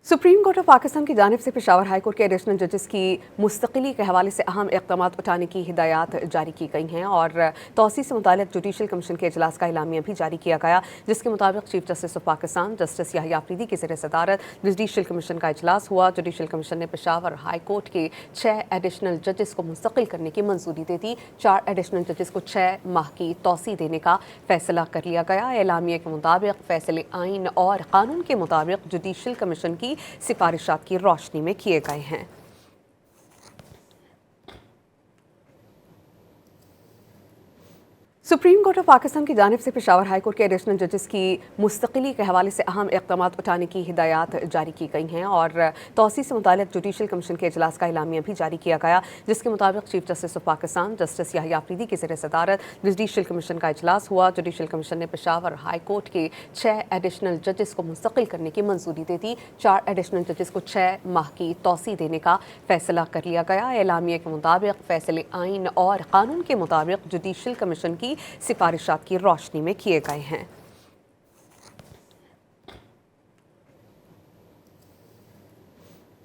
Supreme court of Pakistan की जानिब से पेशावर हाई कोर्ट के एडिशनल जजेस की मुस्तकिली के हवाले से अहम इक़दाम उठाने की हिदायत जारी की गई हैं और तोसी से मुतालिक जुडिशल कमीशन के इजलास का एलामिया भी जारी किया गया, जिसके मुताबिक chief justice of Pakistan justice Yahya Afridi की ज़ेर सदारत जुडिशल कमीशन का इजलास हुआ। जुडिशल कमीशन ने पेशावर हाई कोर्ट के 6 एडिशनल जजेस को मुस्तकिल करने की मंजूरी दे दी। 4 एडिशनल जजेस को 6 माह की तोसी देने का फैसला कर लिया गया। एलामिया के मुताबिक फैसले आइन और कानून के मुताबिक जुडिशल कमीशन की सिफारिशात की रोशनी में किए गए हैं। सुप्रीम कोर्ट ऑफ पाकिस्तान की जानिब से पेशावर हाई कोर्ट के एडिशनल जजेस की मुस्तकिली के हवाले से अहम इक़दाम उठाने की हिदायत जारी की गई हैं और तोसी से मुतालिक जुडिशल कमीशन के इजलास का एलामिया भी जारी किया गया, जिसके मुताबिक chief justice of Pakistan justice Yahya Afridi की ज़ेर सदारत जुडिशल कमीशन का इजलास हुआ। जुडिशल कमीशन ने पेशावर हाई कोर्ट के 6 एडिशनल जजेस को मुस्तकिल करने की मंजूरी दे दी। 4 एडिशनल जजेस को 6 माह की तोसी देने का फैसला कर लिया गया। एलामिया के मुताबिक फैसले आइन और कानून के मुताबिक जुडिशल कमीशन की सिफारिशात की रोशनी में किए गए हैं।